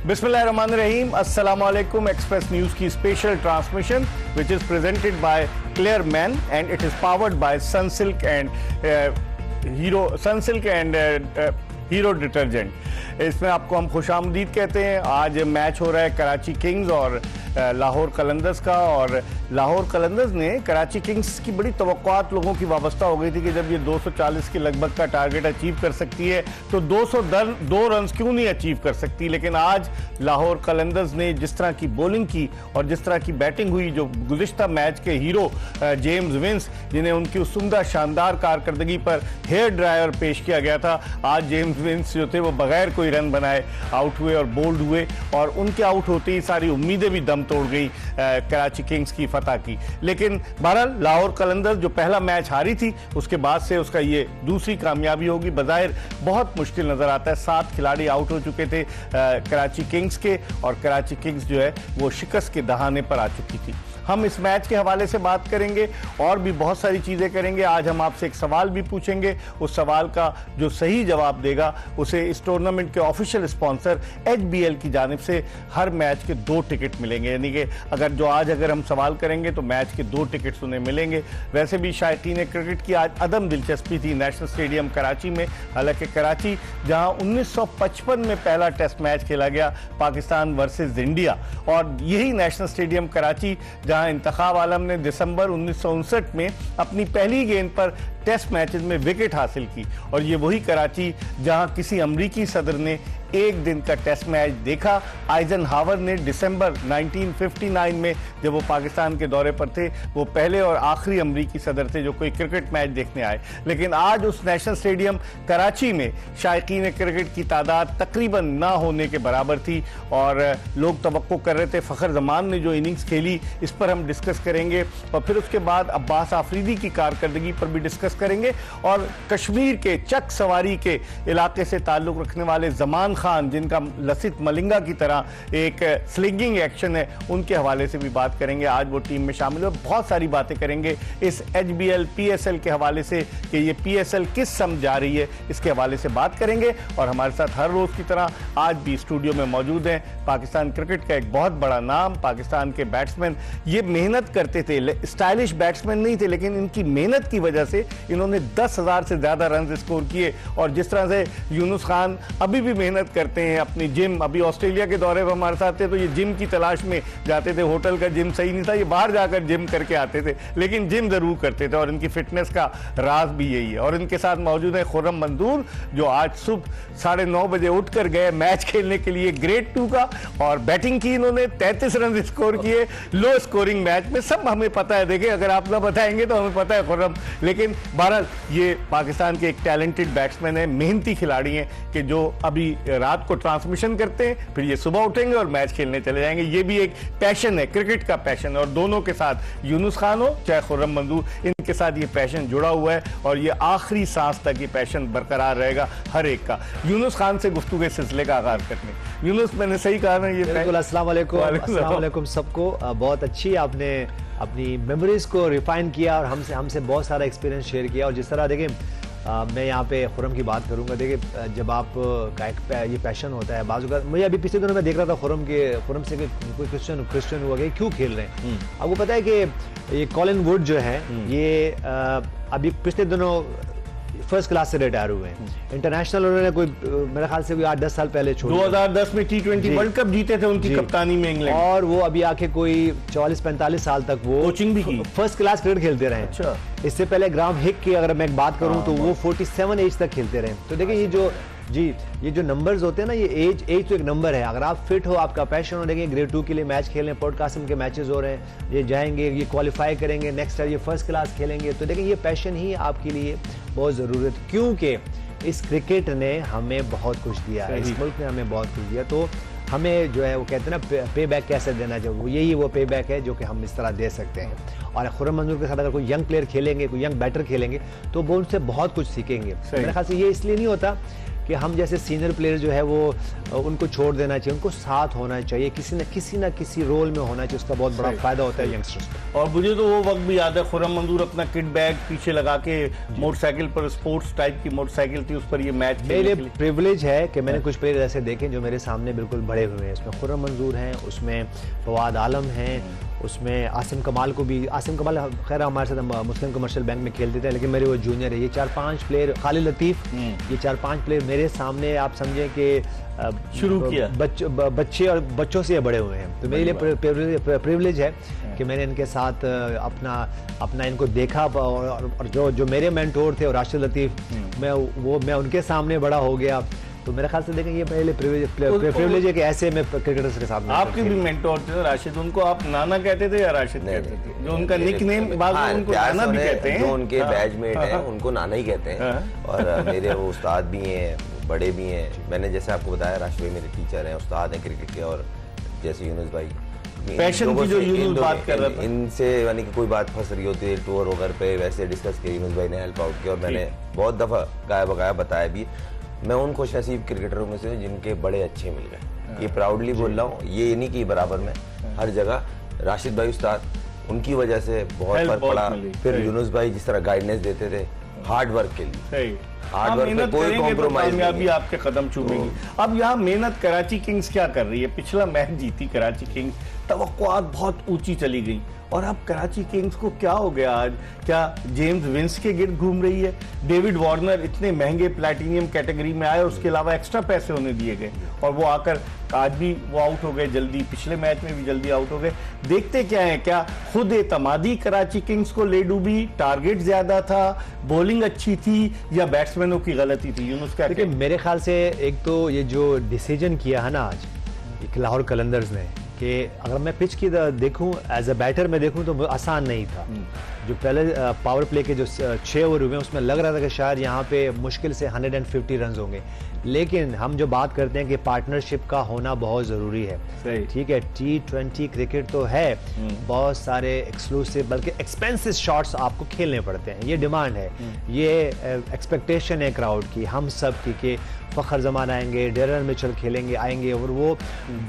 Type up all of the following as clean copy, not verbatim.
Bismillahirrahmanirrahim. Assalamualaikum. Express News की special transmission which is presented by Claire Man and it is powered by Sunsilk and hero detergent. इसमें आपको हम खुशामदीद कहते हैं। आज मैच हो रहा है कराची किंग्स और लाहौर कलंदर्स का, और लाहौर कलंदर्स ने कराची किंग्स की बड़ी तवक्कुआत लोगों की वाबस्ता हो गई थी कि जब ये 240 के लगभग का टारगेट अचीव कर सकती है तो 202 रन क्यों नहीं अचीव कर सकती। लेकिन आज लाहौर कलंदर्स ने जिस तरह की बॉलिंग की और जिस तरह की बैटिंग हुई, जो गुज़िश्ता मैच के हीरो जेम्स विंस, जिन्हें उनकी उस उम्दा शानदार कारकर्दगी पर हेयर ड्रायर पेश किया गया था, आज जेम्स विंस जो थे वो बगैर कोई रन बनाए आउट हुए और बोल्ड हुए, और उनके आउट होते ही सारी उम्मीदें भी दम तोड़ गई कराची किंग्स की फतह की। लेकिन बहरहाल लाहौर कलंदर्स जो पहला मैच हारी थी उसके बाद से उसका ये दूसरी कामयाबी होगी। बज़ाहिर बहुत मुश्किल नजर आता है, 7 खिलाड़ी आउट हो चुके थे कराची किंग्स के, और कराची किंग्स जो है वो शिकस्त के दहाने पर आ चुकी थी। हम इस मैच के हवाले से बात करेंगे और भी बहुत सारी चीज़ें करेंगे। आज हम आपसे एक सवाल भी पूछेंगे, उस सवाल का जो सही जवाब देगा उसे इस टूर्नामेंट के ऑफिशियल स्पॉन्सर HBL की जानिब से हर मैच के 2 टिकट मिलेंगे। यानी कि अगर हम सवाल करेंगे तो मैच के 2 टिकट्स उन्हें मिलेंगे। वैसे भी शायकीन क्रिकेट की आज अदम दिलचस्पी थी नेशनल स्टेडियम कराची में। हालांकि कराची जहां 1955 में पहला टेस्ट मैच खेला गया पाकिस्तान वर्सेस इंडिया, और यही नेशनल स्टेडियम कराची जहां इंतखाब आलम ने दिसंबर 1959 में अपनी पहली गेंद पर टेस्ट मैचेस में विकेट हासिल की, और ये वही कराची जहां किसी अमरीकी सदर ने एक दिन का टेस्ट मैच देखा। आइजनहावर ने दिसंबर 1959 में जब वो पाकिस्तान के दौरे पर थे, वो पहले और आखिरी अमरीकी सदर थे जो कोई क्रिकेट मैच देखने आए। लेकिन आज उस नेशनल स्टेडियम कराची में शायकीन क्रिकेट की तादाद तकरीबन ना होने के बराबर थी, और लोग तवक्को कर रहे थे। फ़खर जमान ने जो इनिंग्स खेली इस पर हम डिस्कस करेंगे, और फिर उसके बाद अब्बास आफरीदी की कारकर्दगी पर भी डिस्कस करेंगे, और कश्मीर के चक सवारी के इलाके से ताल्लुक़ रखने वाले जमान खान, जिनका लसित मलिंगा की तरह एक स्लिंगिंग एक्शन है, उनके हवाले से भी बात करेंगे। आज वो टीम में शामिल हो। बहुत सारी बातें करेंगे इस HBL PSL के हवाले से कि ये PSL किस समझ जा रही है, इसके हवाले से बात करेंगे। और हमारे साथ हर रोज़ की तरह आज भी स्टूडियो में मौजूद हैं पाकिस्तान क्रिकेट का एक बहुत बड़ा नाम, पाकिस्तान के बैट्समैन। ये मेहनत करते थे, स्टाइलिश बैट्समैन नहीं थे, लेकिन इनकी मेहनत की वजह से इन्होंने 10,000 से ज़्यादा रन स्कोर किए। और जिस तरह से यूनुस खान अभी भी मेहनत करते हैं अपनी जिम, अभी ऑस्ट्रेलिया के दौरे पर हमारे साथ थे तो ये जिम की तलाश में जाते थे, होटल का जिम सही नहीं था, ये बाहर जाकर जिम करके आते थे, लेकिन जिम जरूर करते थे, और इनकी फिटनेस का राज भी यही है। और इनके साथ मौजूद है खुर्रम मंजूर, जो आज सुबह 9:30 बजे उठकर गए मैच खेलने के लिए ग्रेड 2 का, और बैटिंग की इन्होंने 33 रन स्कोर किए लो स्कोरिंग मैच में। सब हमें पता है, देखिए अगर आप ना बताएंगे तो हमें पता है खुर्रम, लेकिन बहरहाल ये पाकिस्तान के एक टैलेंटेड बैट्समैन है, मेहनती खिलाड़ी हैं कि जो अभी रात को ट्रांसमिशन करते हैं, फिर ये सुबह उठेंगे और मैच खेलने चले जाएंगे। ये भी एक पैशन है, क्रिकेट का पैशन है, और दोनों के साथ यूनुस खान हो चाहे खुर्रम मंजूर, इनके साथ ये पैशन जुड़ा हुआ है, और ये आखिरी सांस तक ये पैशन बरकरार रहेगा हर एक का। यूनुस खान से गुफ्तगू के सिलसिले का आगाज करने। यूनुस, मैंने सही कहा ना? ये अस्सलाम वालेकुम सबको। बहुत अच्छी आपने अपनी मेमोरीज को रिफाइन किया और हमसे बहुत सारा एक्सपीरियंस शेयर किया। और जिस तरह देखिए मैं यहाँ पे खुर्रम की बात करूँगा। देखिए जब आप का एक ये पैशन होता है, बाजू का मुझे अभी पिछले दिनों में देख रहा था खुर्रम से कोई क्रिश्चियन हुआ कि क्यों खेल रहे हैं। आपको पता है कि ये कॉलिन वुड जो है ये अभी पिछले दिनों फर्स्ट क्लास से रिटायर हुए हैं। इंटरनेशनल उन्होंने कोई मेरे ख्याल से 8-10 साल पहले छोड़ 2010 में T20 वर्ल्ड कप जीते थे उनकी कप्तानी में इंग्लैंड, और वो अभी आके कोई 44-45 साल तक वो कोचिंग भी की, फर्स्ट क्लास क्रिकेट खेलते रहे। अच्छा। इससे पहले ग्राहम हिक की अगर मैं बात करूं तो वो 47 एज तक खेलते रहे। तो देखिए ये जो नंबर्स होते हैं ना, ये एज तो एक नंबर है। अगर आप फिट हो, आपका पैशन हो, देखिए ग्रेड 2 के लिए मैच खेल रहे हैं, पॉडकास्ट के मैचेस हो रहे हैं, ये जाएंगे, ये क्वालिफाई करेंगे, नेक्स्ट ईयर ये फर्स्ट क्लास खेलेंगे। तो देखिए ये पैशन ही आपके लिए बहुत ज़रूरत, क्योंकि इस क्रिकेट ने हमें बहुत कुछ दिया है, इस मुल्क ने हमें बहुत कुछ दिया। तो हमें जो है वो कहते हैं ना पे बैक कैसे देना चाहिए, वो यही वो पे बैक है जो कि हम इस तरह दे सकते हैं। और खुर्रम मंजूर के साथ अगर कोई यंग प्लेयर खेलेंगे, कोई यंग बैटर खेलेंगे, तो वो उनसे बहुत कुछ सीखेंगे। मेरे ख्याल से ये इसलिए नहीं होता कि हम जैसे सीनियर प्लेयर जो है वो उनको छोड़ देना चाहिए, उनको साथ होना चाहिए, किसी ना किसी रोल में होना चाहिए, उसका बहुत बड़ा फायदा होता है यंगस्टर्स को। और मुझे तो वो वक्त भी याद है, खुर्रम मंजूर अपना किट बैग पीछे लगा के मोटरसाइकिल पर, स्पोर्ट्स टाइप की मोटरसाइकिल थी, उस पर ये मैच मेरे प्रिविलेज है कि मैंने कुछ प्लेयर ऐसे देखे जो मेरे सामने बिल्कुल बड़े हुए हैं। उसमें खुर्रम मंजूर हैं, उसमें फवाद आलम हैं, उसमें आसिम कमाल को भी, आसिम कमाल खैर हमारे साथ मुस्लिम कमर्शियल बैंक में खेलते थे लेकिन मेरे वो जूनियर है। ये 4-5 प्लेयर, खालिद लतीफ़, ये 4-5 प्लेयर मेरे सामने आप समझें कि शुरू किया बच्चे और बच्चों से बड़े हुए हैं। तो मेरे लिए प्रिविलेज है कि मैंने इनके साथ अपना इनको देखा और जो मेरे मेंटोर थे और राशिद लतीफ़, मैं उनके सामने बड़ा हो गया। तो मेरे ख्याल से देखें ये पहले प्रिविलेज है कि ऐसे में क्रिकेटर्स के साथ। आपके भी मेंटोर थे राशिद, उनको आप नाना कहते थे या राशिद कहते थे? जो उनका निकनेम उनको नाना भी कहते हैं, जो उनके बैचमेट हैं उनको नाना ही कहते हैं। और मेरे वो उस्ताद भी हैं, बड़े भी हैं। मैंने जैसे आपको बताया राशिद भाई मेरे टीचर हैं, उस्ताद हैं क्रिकेट के। और जैसे यूनुस भाई, पैशन की जो यूनुस बात कर रहा था, इनसे यानी कि कोई बात फंस रही होती है टूर वगैरह पे, वैसे डिस्कस किया, यूनुस भाई ने हेल्प आउट किया। और मैंने बहुत दफ़ा गाया बगाया बताया भी, मैं उन खुशनसीब क्रिकेटरों में से जिनके बड़े अच्छे मिल गए। ये प्राउडली बोल रहा हूँ, ये नहीं कि बराबर में हर जगह। राशिद भाई उस्ताद, उनकी वजह से बहुत फर्क पड़ा। फिर यूनुस भाई जिस तरह गाइडेंस देते थे हार्ड वर्क के लिए, हार्ड वर्क में कोई कॉम्प्रोमाइज नहीं, कामयाबी आपके कदम चूमेगी। अब यहाँ मेहनत कराची किंग्स क्या कर रही है? पिछला मैच जीती कराची किंग्स, तवक्कुआत बहुत ऊंची चली गई, और अब कराची किंग्स को क्या हो गया आज? क्या जेम्स विंस के गिर्द घूम रही है? डेविड वार्नर इतने महंगे प्लैटिनियम कैटेगरी में आए, उसके अलावा एक्स्ट्रा पैसे उन्हें दिए गए, और वो आकर आज भी वो आउट हो गए जल्दी, पिछले मैच में भी जल्दी आउट हो गए। देखते क्या है, क्या खुद एतमादी कराची किंग्स को ले डूबी? टारगेट ज्यादा था, बॉलिंग अच्छी थी, या बैट्समैनों की गलती थी? यूनुस क्या? देखिए मेरे ख्याल से एक तो ये जो डिसीजन किया है ना आज एक लाहौर कलंदर्स ने, कि अगर मैं पिच की देखूं एज अ बैटर में देखूं तो आसान नहीं था। जो पहले पावर प्ले के जो 6 ओवर हुए उसमें लग रहा था कि शायद यहाँ पे मुश्किल से 150 रन होंगे, लेकिन हम जो बात करते हैं कि पार्टनरशिप का होना बहुत ज़रूरी है। ठीक है, T20 क्रिकेट तो है, बहुत सारे एक्सक्लूसिव बल्कि एक्सपेंसिव शॉट्स आपको खेलने पड़ते हैं, ये डिमांड है, ये एक्सपेक्टेशन है क्राउड की, हम सब की, कि फ़खर जमान आएंगे, डेरन मिचेल खेलेंगे आएंगे और वो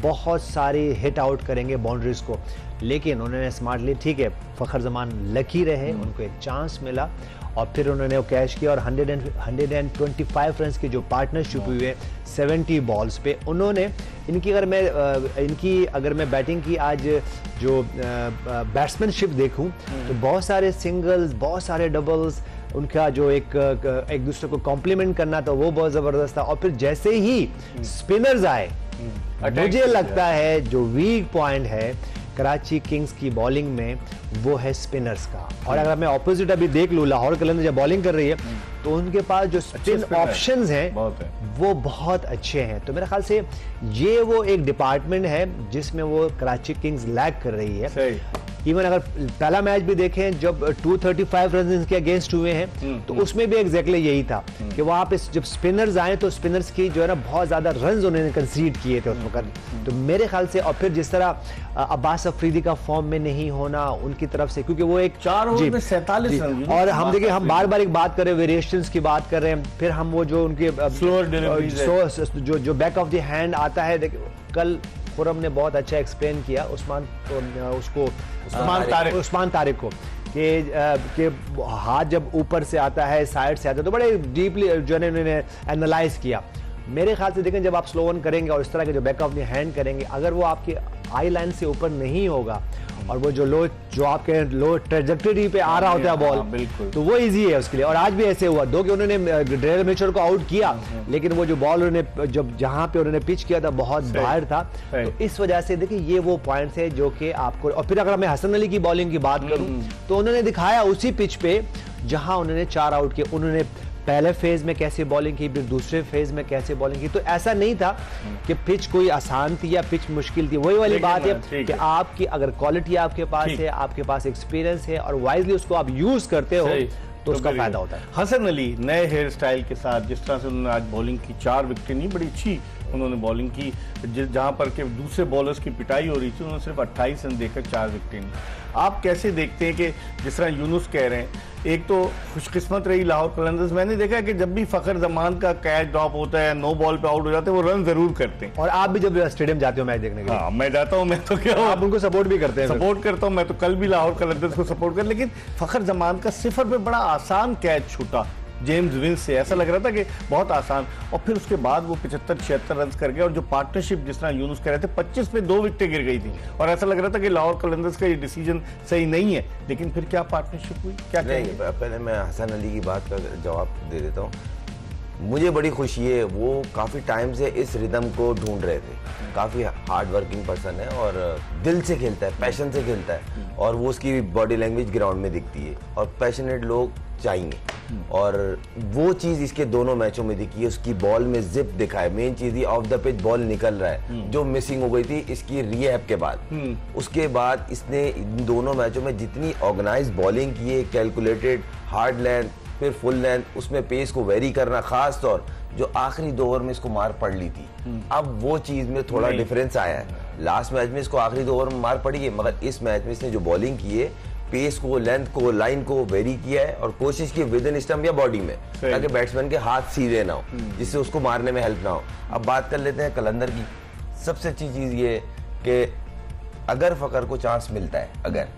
बहुत सारी हिट आउट करेंगे बाउंड्रीज को। लेकिन उन्होंने स्मार्टली, ठीक है फ़खर जमान लकी रहे, उनको एक चांस मिला और फिर उन्होंने वो कैश किया, और 125 रन की जो पार्टनरशिप हुई है 70 बॉल्स पे, उन्होंने इनकी अगर मैं बैटिंग की आज जो बैट्समैनशिप देखूं तो बहुत सारे सिंगल्स, बहुत सारे डबल्स, उनका जो एक दूसरे को कॉम्प्लीमेंट करना था वो बहुत ज़बरदस्त था। और फिर जैसे ही स्पिनर्स आए, मुझे लगता है जो वीक पॉइंट है कराची किंग्स की बॉलिंग में वो है स्पिनर्स का। और अगर मैं ऑपोजिट अभी देख लूँ, लाहौर कलंदर्स जब बॉलिंग कर रही है तो उनके पास जो स्पिन ऑप्शंस हैं वो बहुत अच्छे हैं। तो मेरे ख्याल से ये वो एक डिपार्टमेंट है जिसमें वो कराची किंग्स लैग कर रही है। इवन अगर पहला मैच भी देखें जब 235 रन इनके अगेंस्ट हुए हैं तो उसमें भी एग्जैक्टली यही था कि वहां पे जब स्पिनर्स आए तो स्पिनर्स की जो है ना बहुत ज्यादा रन उन्होंने कंसीड किए थे उस वक्त। तो मेरे ख्याल से, और फिर जिस तरह अब्बास अफरीदी का फॉर्म में नहीं होना उनकी तरफ से, क्योंकि वो एक 4 ओवर में 47 रन, और हम देखिए हम बार बार एक बात कर रहे हैं, वेरिएशंस की बात कर रहे हैं, फिर हम वो जो उनके जो बैक ऑफ द हैंड आता है, कल खुर्रम ने बहुत अच्छा एक्सप्लेन किया उस्मान तारिक को कि हाथ जब ऊपर से आता है, साइड से आता है, तो बड़े डीपली जो है उन्होंने एनालाइज किया। मेरे ख्याल से देखें जब आप स्लो ऑन करेंगे और इस तरह के जो बैक ऑफ द हैंड करेंगे, अगर वो आपकी आई लाइन से ऊपर नहीं होगा और वो जो आपके लो ट्रेजेक्टरी पे आ रहा होता है बॉल, तो वो इजी है उसके लिए। और आज भी ऐसे हुआ, दो कि उन्होंने डेरन मिचेल को आउट किया, लेकिन वो जो बॉल उन्होंने जहां पे उन्होंने पिच किया था बहुत बाहर था। तो इस वजह से देखिए ये वो पॉइंट्स है जो कि आपको। और फिर अगर मैं हसन अली की बॉलिंग की बात करूं तो उन्होंने दिखाया उसी पिच पे जहां उन्होंने 4 आउट किए, उन्होंने पहले फेज में कैसे बॉलिंग की, फिर दूसरे फेज में कैसे बॉलिंग की। तो ऐसा नहीं था कि पिच कोई आसान थी या पिच मुश्किल थी, वही वाली बात है कि आपकी अगर क्वालिटी आपके पास है, आपके पास एक्सपीरियंस है और वाइजली उसको आप यूज करते हो तो उसका फायदा होता है। हसन अली नए हेयर स्टाइल के साथ जिस तरह से उन्होंने आज बॉलिंग की, 4 विकेटें नहीं, बड़ी अच्छी उन्होंने बॉलिंग की, जहां पर के दूसरे बॉलर्स की पिटाई हो रही थी, उन्होंने सिर्फ 28 रन देकर 4 विकेट ली। आप कैसे देखते हैं कि जिस तरह यूनुस कह रहे हैं, एक तो खुशकिस्मत रही लाहौर कलंदर्स, मैंने देखा कि जब भी फखर जमान का कैच ड्रॉप होता है, नो बॉल पे आउट हो जाते हैं, वो रन जरूर करते हैं। और आप भी जब स्टेडियम जाते हो मैच देखने के लिए? हाँ, मैं जाता हूँ, मैं तो क्या आप उनको सपोर्ट भी करते हैं? सपोर्ट करता हूँ, मैं तो कल भी लाहौर कलंदर्स को सपोर्ट कर, लेकिन फखर जमान का सिफर पे बड़ा आसान कैच छूटा जेम्स विंस से, ऐसा लग रहा था कि बहुत आसान, और फिर उसके बाद वो 75-76 रन कर गए। और जो पार्टनरशिप जिस तरह यूनुस कह रहे थे, 25 पे 2 विकेटें गिर गई थी और ऐसा लग रहा था कि लाहौर कलंदर्स का ये डिसीजन सही नहीं है, लेकिन फिर क्या पार्टनरशिप हुई, क्या नहीं, पहले मैं हसन अली की बात का जवाब दे देता हूँ। मुझे बड़ी खुशी है, वो काफ़ी टाइम से इस रिदम को ढूंढ रहे थे। काफ़ी हार्ड वर्किंग पर्सन है और दिल से खेलता है, पैशन से खेलता है, और वो उसकी बॉडी लैंग्वेज ग्राउंड में दिखती है, और पैशनेट लोग चाहिए। और वो चीज़ इसके दोनों मैचों में दिखी है। उसकी बॉल में जिप दिखा है, main cheese he of the pitch ball निकल रहा है, जो मिसिंग हो गई थी इसकी रीहैब के बाद। उसके बाद इसने इन दोनों मैचों में जितनी ऑर्गेनाइज बॉलिंग की है, कैलकुलेटेड, हार्ड लेंथ, फिर फुल लेंथ, उसमें पेस को वेरी करना, खास तौर जो आखिरी 2 ओवर में इसको मार पड़ ली थी, अब वो चीज में थोड़ा डिफरेंस आया है। लास्ट मैच में इसको आखिरी 2 ओवर में मार पड़ी है, मगर इस मैच में इसने जो बॉलिंग की है, पेस को, लेंथ को, लाइन को वेरी किया है और कोशिश की विद इन स्टंप या बॉडी में, ताकि बैट्समैन के हाथ सीधे ना हो, जिससे उसको मारने में हेल्प ना हो। अब बात कर लेते हैं कलंदर की। सबसे अच्छी चीज ये कि अगर फकर को चांस मिलता है, अगर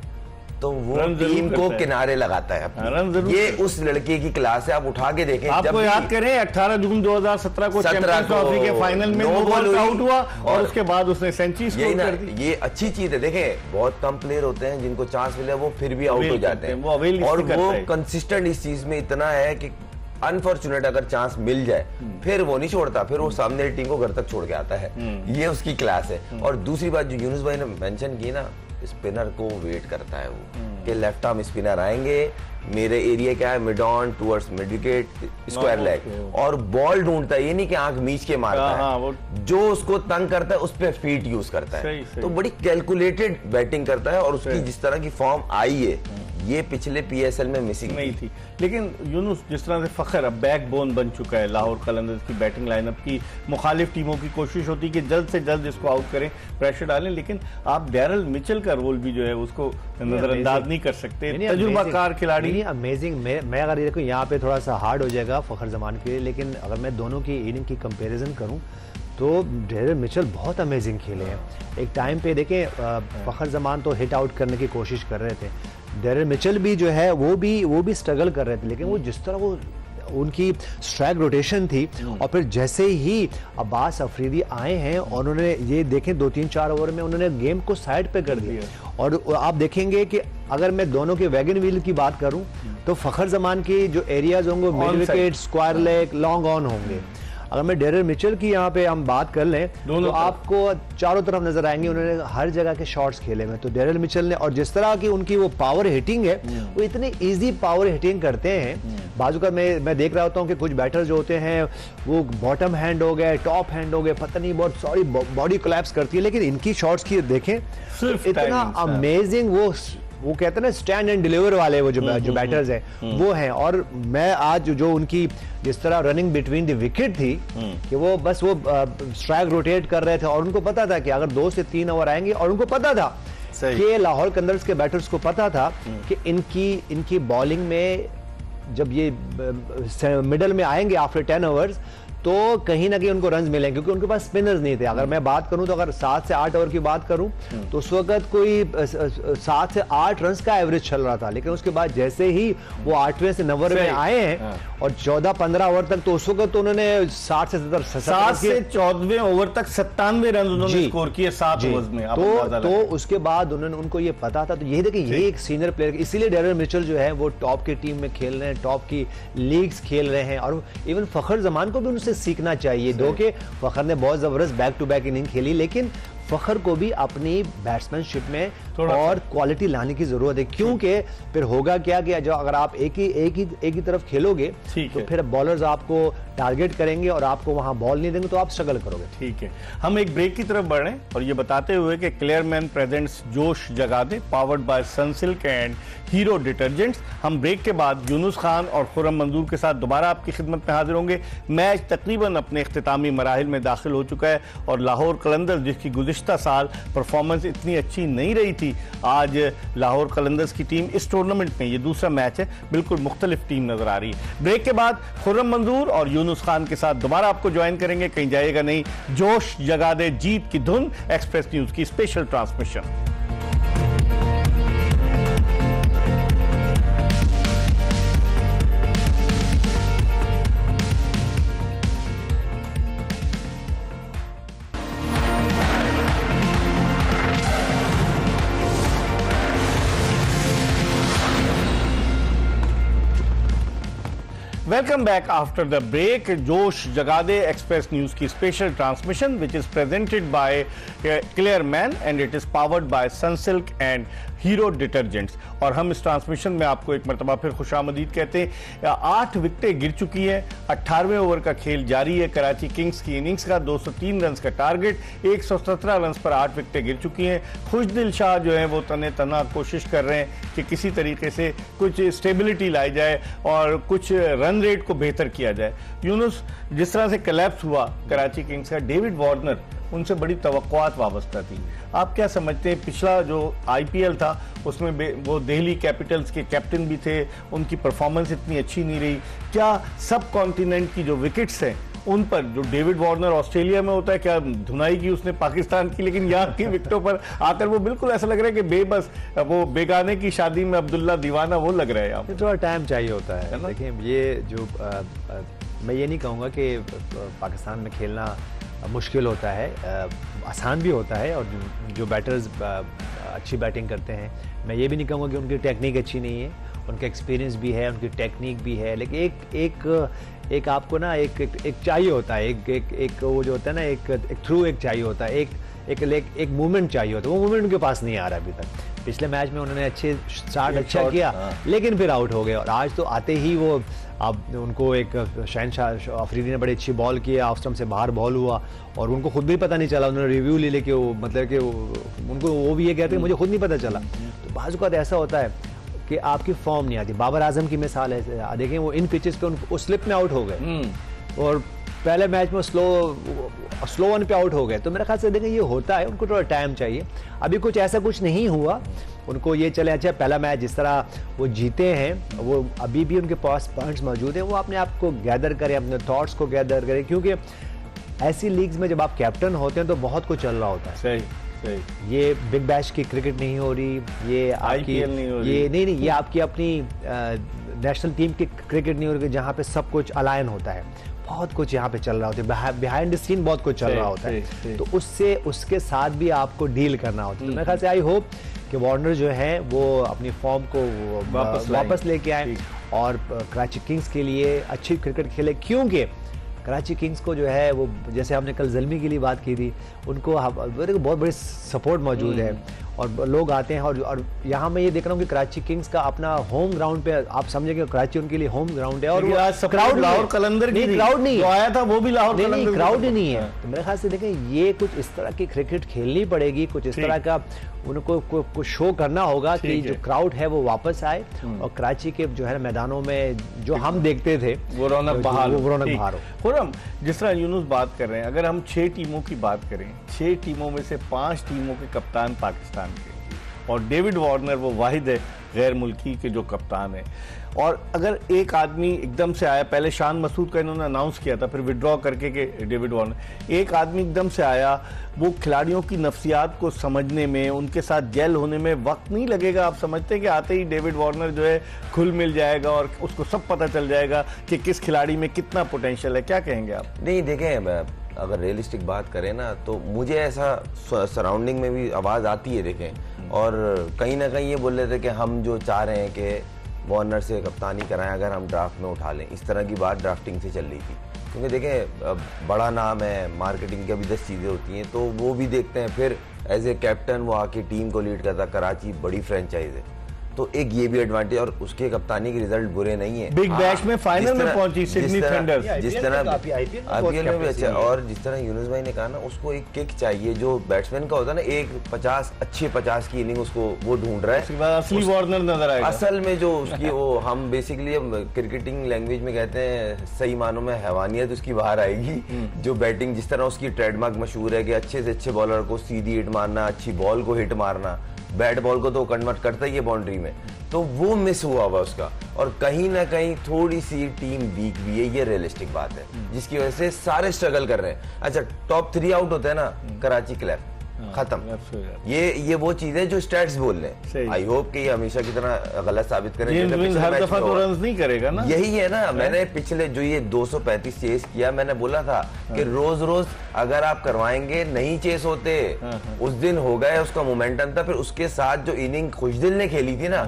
तो वो टीम को किनारे लगाता है। ये उस लड़के की क्लास है, आप उठा के देखें। आपको याद करें 18 जून 2017 को चैंपियंस ट्रॉफी के फाइनल में नो बॉल आउट हुआ और उसके बाद उसने सेंचुरी स्कोर कर दी। ये अच्छी चीज है। देखें, बहुत कम प्लेयर होते हैं जिनको चांस मिले, वो फिर भी आउट हो जाते हैं, और वो कंसिस्टेंट इस चीज में इतना है कि अनफॉर्चुनेट अगर चांस मिल जाए फिर वो नहीं छोड़ता, फिर वो सामने टीम को घर तक छोड़ के आता है। ये उसकी क्लास है। और दूसरी बात जो यूनुस भाई ने मेंशन की ना, स्पिनर को वेट करता है वो कि लेफ्ट आर्म स्पिनर आएंगे, मेरे एरिया क्या है, mid on towards mid wicket, square leg, और बॉल ढूंढता है। ये नहीं कि आंख मीच के मारता है, जो उसको तंग करता है उस पे फीट यूज करता है। तो बड़ी कैलकुलेटेड बैटिंग करता है, और उसकी जिस तरह की फॉर्म आई है, ये पिछले पीएसएल में मिसिंग नहीं थी। लेकिन यूनुस जिस तरह से फखर अब बैकबोन बन चुका है लाहौर कलंदर्स की बैटिंग लाइनअप की, मुखालिफ टीमों की कोशिश होती है कि जल्द से जल्द इसको आउट करें, प्रेशर डालें, लेकिन आप डैरल मिचेल का रोल भी जो है उसको नजरअंदाज नहीं कर सकते। तजुर्बाकार खिलाड़ी, अमेजिंग। मैं अगर देखो यहाँ पे थोड़ा सा हार्ड हो जाएगा फखर जमान के लिए, लेकिन अगर मैं दोनों की इनिंग की कंपैरिजन करूं तो डैरल मिचेल बहुत अमेजिंग खेले हैं। एक टाइम पे देखें, फखर जमान तो हिट आउट करने की कोशिश कर रहे थे, डैरल मिचेल भी जो है वो भी स्ट्रगल कर रहे थे, लेकिन वो जिस तरह वो उनकी स्ट्राइक रोटेशन थी, और फिर जैसे ही अब्बास अफरीदी आए हैं और उन्होंने ये देखें 2-3-4 ओवर में उन्होंने गेम को साइड पे कर दिया। और आप देखेंगे कि अगर मैं दोनों के वैगन व्हील की बात करूं तो फखर जमान के जो एरियाज होंगे mid wicket, square leg, long on होंगे। अगर मैं डैरल मिचेल की यहाँ पे हम बात कर लें तो आपको चारों तरफ नजर आएंगे, उन्होंने हर जगह के शॉट्स खेले में। तो डैरल मिचेल ने, और जिस तरह की उनकी वो पावर हिटिंग है, वो इतनी इजी पावर हिटिंग करते हैं। बाजू का मैं देख रहा होता हूँ कि कुछ बैटर्स जो होते हैं वो बॉटम हैंड हो गए, टॉप हैंड हो गए, पता नहीं बहुत सॉरी बॉडी कोलैप्स करती है, लेकिन इनकी शॉट्स की देखें इतना अमेजिंग, वो कहते हैं ना स्टैंड एंड डिलीवर वाले वो जो बैटर्स हैं वो हैं। और मैं आज जो उनकी जिस तरह रनिंग बिटवीन द विकेट थी कि वो बस वो स्ट्राइक रोटेट कर रहे थे, और उनको पता था कि अगर 2 से 3 ओवर आएंगे, और उनको पता था कि लाहौर कलंदर्स के बैटर्स को पता था कि इनकी बॉलिंग में जब ये मिडल में आएंगे आफ्टर 10 ओवर्स तो कहीं ना कहीं उनको रन्स मिलेंगे, क्योंकि उनके पास स्पिनर्स नहीं थे। अगर मैं बात करूं तो अगर 7 से 8 ओवर की बात करूं तो उस वक्त कोई 7 से 8 रन्स का एवरेज चल रहा था, लेकिन उसके बाद जैसे ही वो 8वें से 9वें में आए हैं और 14-15 ओवर तक, तो उस वक्त तो उन्होंने 60 से 14वें ओवर तक 97 रन उन्होंने स्कोर किए 7 ओवर्स में। तो उसके बाद उनको ये पता था। तो ये देखिए, ये एक सीनियर प्लेयर, इसीलिए डैरल मिचेल जो है वो टॉप की टीम में खेल रहे हैं, टॉप की लीग्स खेल रहे हैं, और इवन फखर जमान को भी उनसे सीखना चाहिए। दो के फखर ने बहुत जबरदस्त बैक टू बैक इनिंग खेली, लेकिन फखर को भी अपनी बैट्समैनशिप में थोड़ा और क्वालिटी लाने की जरूरत है, क्योंकि फिर होगा क्या कि जो अगर आप एक ही तरफ खेलोगे तो फिर बॉलर्स आपको टारगेट करेंगे और आपको वहां बॉल नहीं देंगे तो आप स्ट्रगल करोगे। ठीक है, हम एक ब्रेक की तरफ बढ़ रहे हैं और ये बताते हुए कि क्लेयरमैन प्रेजेंट्स जोश जगा दे powered by Sunsilk and Hero detergents. हम ब्रेक के बाद यूनुस खान और खुर्रम मंजूर के साथ दोबारा आपकी खिदमत में हाजिर होंगे। मैच तकरीबन अपने इख्तितामी मराहिल में दाखिल हो चुका है और लाहौर कलंदर्स, जिसकी गुज़िश्ता साल परफॉर्मेंस इतनी अच्छी नहीं रही थी, आज लाहौर कलंदर्स की टीम इस टूर्नामेंट में, ये दूसरा मैच है, बिल्कुल मुख्तलिफ टीम नजर आ रही है। ब्रेक के बाद खुर्रम मंजूर और यूनुस खान के साथ दोबारा आपको ज्वाइन करेंगे, कहीं जाइएगा नहीं। जोश जगा दे जीत की धुन, एक्सप्रेस न्यूज की special transmission. Welcome back after the break. जोश जगा दे एक्सप्रेस न्यूज की special transmission which is presented by Clearman and it is powered by Sunsilk and Hero detergents. और हम इस ट्रांसमिशन में आपको एक मरतबा फिर खुशामदीद कहते हैं। 8 विकेटें गिर चुकी हैं, 18वें ओवर का खेल जारी है। कराची किंग्स की इनिंग्स का 203 रन का टारगेट, 117 रन पर 8 विकेटें गिर चुकी हैं। खुशदिल शाह जो है वो तने तना कोशिश कर रहे हैं कि किसी तरीके से कुछ स्टेबिलिटी लाई जाए और कुछ रन रेट को बेहतर किया जाए। यूनुस, जिस तरह से कोलैप्स हुआ कराची किंग्स का, डेविड वार्नर, उनसे बड़ी तवक्कुआत वाबस्ता थी। आप क्या समझते हैं, पिछला जो आईपीएल था उसमें वो दिल्ली कैपिटल्स के कैप्टन भी थे, उनकी परफॉर्मेंस इतनी अच्छी नहीं रही। क्या सब कॉन्टिनेंट की जो विकेट्स हैं उन पर, जो डेविड वार्नर ऑस्ट्रेलिया में होता है, क्या धुनाई की उसने पाकिस्तान की, लेकिन यहाँ की विकेटों पर आकर वो बिल्कुल ऐसा लग रहा है कि बेबस, वो बेगाने की शादी में अब्दुल्ला दीवाना वो लग रहा है। यहाँ थोड़ा टाइम चाहिए होता है। देखिए, ये जो मैं ये नहीं कहूँगा कि पाकिस्तान में खेलना मुश्किल होता है, आसान भी होता है, और जो बैटर्स अच्छी बैटिंग करते हैं, मैं ये भी नहीं कहूँगा कि उनकी टेक्निक अच्छी नहीं है, उनका एक्सपीरियंस भी है, उनकी टेक्निक भी है, लेकिन एक आपको ना एक चाहिए होता है, एक वो जो होता है ना, एक थ्रू एक चाहिए होता है, एक मूवमेंट चाहिए होता है। वो मूवमेंट उनके पास नहीं आ रहा अभी तक। पिछले मैच में उन्होंने अच्छे स्टार्ट अच्छा किया, लेकिन फिर आउट हो गए, और आज तो आते ही वो, अब उनको एक शहनशाह अफरीदी ने बड़ी अच्छी बॉल किया, ऑफ स्टंप से बाहर बॉल हुआ और उनको खुद भी पता नहीं चला। उन्होंने रिव्यू ले लेके वो, मतलब कि उनको वो भी ये कहते हैं मुझे खुद नहीं पता चला। तो बाज़ औक़ात ऐसा होता है कि आपकी फॉर्म नहीं आती। बाबर आजम की मिसाल है, देखें वो इन पिचेस पे उनको स्लिप में आउट हो गए और पहले मैच में स्लो वन पे आउट हो गए। तो मेरे ख्याल से देखें ये होता है, उनको थोड़ा टाइम चाहिए। अभी कुछ ऐसा कुछ नहीं हुआ, उनको ये चले अच्छा पहला मैच जिस तरह वो जीते हैं, वो अभी भी उनके पास पॉइंट्स मौजूद हैं, वो अपने आप को गैदर करें, अपने थॉट्स को गैदर करें, क्योंकि ऐसी लीग्स में जब आप कैप्टन होते हैं तो बहुत कुछ चल रहा होता है। सही। ये बिग बैश की क्रिकेट नहीं हो रही, ये आपकी ये नहीं, ये आपकी अपनी नेशनल टीम की क्रिकेट नहीं हो रही, जहाँ पे सब कुछ अलायन होता है, बहुत कुछ यहाँ पे चल रहा होता है, बिहाइंड द सीन बहुत कुछ चल रहा होता है। तो उसके साथ भी आपको डील करना होता है। तो मेरे ख्याल से आई होप कि वार्नर जो है वो अपनी फॉर्म को वापस लेके आए और कराची किंग्स के लिए अच्छी क्रिकेट खेले, क्योंकि कराची किंग्स को जो है वो, जैसे हमने कल ज़ल्मी के लिए बात की थी, उनको बहुत बड़ी सपोर्ट मौजूद है और लोग आते हैं। और यहाँ मैं ये देख रहा हूँ कि कराची किंग्स का अपना होम ग्राउंड पे, आप समझेंगे कराची उनके लिए होम ग्राउंड है, और क्राउड लाहौर कलंदर की क्राउड नहीं आया था, वो भी लाहौर नहीं, क्राउड ही नहीं है। तो मेरे ख्याल से देखें ये कुछ इस तरह की क्रिकेट खेलनी पड़ेगी, कुछ इस तरह का उनको कुछ शो करना होगा कि जो क्राउड है वो वापस आए और कराची के जो है मैदानों में जो हम देखते थे वो रौनक बहाल हो। खुर्रम, जिस तरह यूनुस बात कर रहे हैं, अगर हम 6 टीमों की बात करें, 6 टीमों में से 5 टीमों के कप्तान पाकिस्तान के, और डेविड वार्नर वो वाहिद है गैर मुल्की के जो कप्तान है। और अगर एक आदमी एकदम से आया, पहले शान मसूद का इन्होंने अनाउंस किया था, फिर विड्रॉ करके के डेविड वार्नर, एक आदमी एकदम से आया, वो खिलाड़ियों की नफ्सियात को समझने में, उनके साथ जेल होने में वक्त नहीं लगेगा। आप समझते हैं कि आते ही डेविड वार्नर जो है खुल मिल जाएगा और उसको सब पता चल जाएगा कि किस खिलाड़ी में कितना पोटेंशियल है? क्या कहेंगे आप? नहीं, देखें, अगर रियलिस्टिक बात करें ना, तो मुझे ऐसा सराउंडिंग में भी आवाज़ आती है, देखें, और कहीं ना कहीं ये बोल रहे थे कि हम जो चाह रहे हैं कि वार्नर से कप्तानी कराएं, अगर हम ड्राफ्ट में उठा लें, इस तरह की बात ड्राफ्टिंग से चल रही थी। क्योंकि देखें बड़ा नाम है, मार्केटिंग की भी 10 चीज़ें होती हैं, तो वो भी देखते हैं। फिर एज ए कैप्टन वो आके टीम को लीड करता। कराची बड़ी फ्रेंचाइज है, तो एक ये भी एडवांटेज, और उसके कप्तानी के रिजल्ट बुरे नहीं है। बिग बैश में फाइनल में पहुंची सिडनी थंडर्स, जिस तरह आईपीएल में भी अच्छा, और जिस तरह यूनुस भाई ने कहा ना, उसको एक किक चाहिए जो बैट्समैन का होता है ना, एक 50 की इनिंग उसको वो ढूंढ रहा है, असली वार्नर नजर आएगा। असल में जो उसकी वो हम बेसिकली क्रिकेटिंग लैंग्वेज में कहते हैं, सही मानों में हैवानियत उसकी बाहर आएगी। जो बैटिंग, जिस तरह उसकी ट्रेडमार्क मशहूर है कि अच्छे से अच्छे बॉलर को सीधी हिट मारना, अच्छी बॉल को हिट मारना, बैट बॉल को तो कन्वर्ट करता ही है बाउंड्री में, तो वो मिस हुआ उसका। और कहीं ना कहीं थोड़ी सी टीम वीक भी है, ये रियलिस्टिक बात है, जिसकी वजह से सारे स्ट्रगल कर रहे हैं। अच्छा, टॉप 3 आउट होते हैं ना, कराची क्लैप खत्म। ये वो चीज है जो स्टैट्स बोल रहे हैं। आई होप कि ये हमेशा की तरह गलत साबित करें। हर दफा तो रन नहीं करेगा ना, यही है ना। मैंने पिछले जो ये 235 चेस किया, मैंने बोला था कि रोज रोज अगर आप करवाएंगे नहीं चेस होते। उस दिन हो गए, उसका मोमेंटम था। फिर उसके साथ जो इनिंग खुशदिल ने खेली थी ना,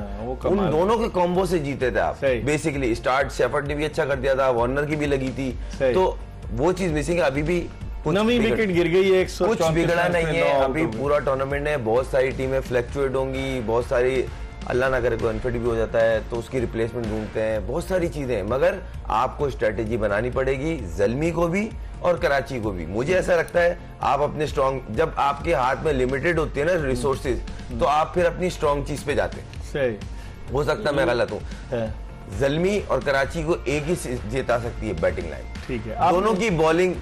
उन दोनों के कॉम्बो से जीते थे आप। बेसिकली स्टार्ट शेफर्ड ने भी अच्छा कर दिया था, वार्नर की भी लगी थी, तो वो चीज मिसिंग है। अभी भी नवी विकेट गिर गई है, कुछ बिगड़ा नहीं है। अभी पूरा टूर्नामेंट है, बहुत सारी टीमें फ्लक्चुएट होंगी, बहुत सारी, अल्लाह ना करे कोई अनफिट भी हो जाता है तो उसकी रिप्लेसमेंट ढूंढते हैं, बहुत सारी चीजें हैं। मगर आपको स्ट्रेटेजी बनानी पड़ेगी, ज़ल्मी को भी और कराची को भी। मुझे ऐसा लगता है आप अपने स्ट्रॉन्ग, जब आपके हाथ में लिमिटेड होती है ना रिसोर्सेज, तो आप फिर अपनी स्ट्रॉन्ग चीज पे जाते हैं। सही हो सकता है मैं गलत हूँ। ज़ल्मी और कराची को एक ही जिता सकती है बैटिंग लाइन। ठीक है, दोनों की बॉलिंग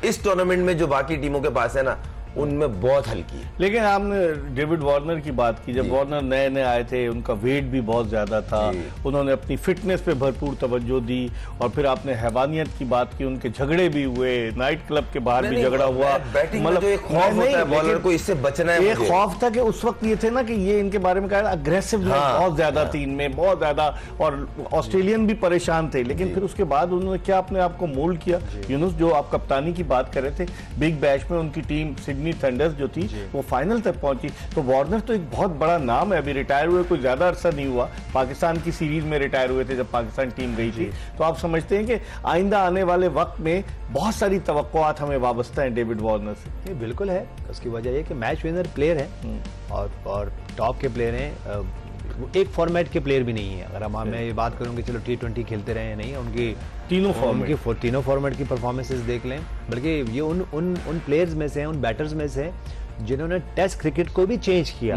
इस टूर्नामेंट में जो बाकी टीमों के पास है ना, उनमें बहुत हल्की है। लेकिन आपने डेविड वार्नर की बात की, जब वार्नर नए नए आए थे, उनका वेट भी बहुत ज्यादा था, उन्होंने अपनी फिटनेस पे भरपूर तवज्जो दी, और फिर आपने हैवानियत की बात की, उनके झगड़े भी हुए, नाइट क्लब के बाहर भी झगड़ा हुआ। मतलब एक खौफ होता है बॉलर को, इससे बचना है। एक खौफ था कि उस वक्त ये थे ना कि ये इनके बारे में कहा, अग्रेसिव बहुत ज्यादा थी इनमें, बहुत ज्यादा, और ऑस्ट्रेलियन भी परेशान थे। लेकिन फिर उसके बाद उन्होंने क्या अपने आप को मोल्ड किया। यूनुस, जो आप कप्तानी की बात कर रहे थे, बिग बैश में उनकी टीम सिडनी थंडर्स जो थी वो फाइनल तक पहुंची। तो वार्नर तो एक बहुत बड़ा नाम है, अभी रिटायर हुए कोई ज्यादा अरसा नहीं हुआ, पाकिस्तान की सीरीज में रिटायर हुए थे जब पाकिस्तान टीम गई थी। तो आप समझते हैं कि आइंदा आने वाले वक्त में बहुत सारी तवक्कुआत हमें वाबस्ता है डेविड वार्नर से। बिल्कुल है, उसकी वजह ये कि मैच विनर प्लेयर है और टॉप के प्लेयर हैं, एक फॉर्मेट के प्लेयर भी नहीं है। अगर मैं ये बात करूँ कि चलो T20 खेलते रहे, नहीं, उनकी तीनों फॉर्मेट की परफॉर्मेंसेस देख लें। बल्कि ये उन प्लेयर्स में से हैं, उन बैटर्स में से जिन्होंने टेस्ट क्रिकेट को भी चेंज किया।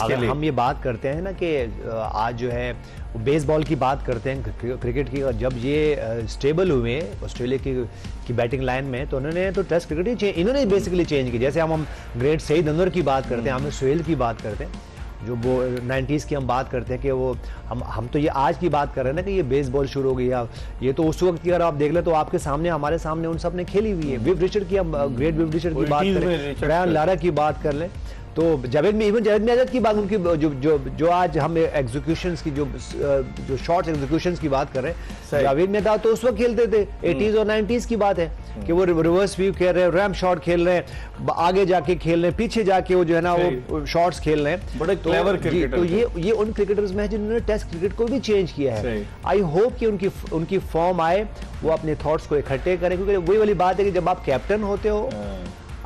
अगर हम ये बात करते हैं ना कि आज जो है बेसबॉल की बात करते हैं क्रिकेट की, और जब ये स्टेबल हुए ऑस्ट्रेलिया की बैटिंग लाइन में, तो उन्होंने तो टेस्ट क्रिकेट ही इन्होंने बेसिकली चेंज की। जैसे हम ग्रेट सईद अनवर की बात करते हैं, हम सुहेल की बात करते हैं, जो वो 90s की हम बात करते हैं कि वो हम तो ये आज की बात कर रहे हैं ना कि ये बेसबॉल शुरू हो गई है। ये तो उस वक्त की अगर आप देख ले तो आपके सामने, हमारे सामने उन सब ने खेली हुई है। विव रिचर्ड की, हम ग्रेट विव रिचर्ड की बात करें, ब्रायन लारा की बात कर लें, तो जावेद मियाज़ की बात, उनकी जो आज हम एग्जीक्यूशंस की जो शॉर्ट्स एग्जीक्यूशंस की बात कर रहे हैं, जावेद मियाज़ तो उस वक्त खेलते थे 80s और 90s की बात है कि वो रिवर्स व्यू खेल रहे हैं, रैम शॉट खेल रहे हैं, आगे जाके खेल रहे हैं, पीछे जाके वो जो है ना वो शॉट्स खेल रहे हैं। बड़े क्लेवर क्रिकेटर। तो ये उन क्रिकेटर्स में है जिन्होंने टेस्ट क्रिकेट को भी चेंज किया है। आई होप कि उनकी फॉर्म आए, वो अपने थॉट्स को इकट्ठे करें, क्योंकि वही वाली बात है कि जब आप कैप्टन होते हो,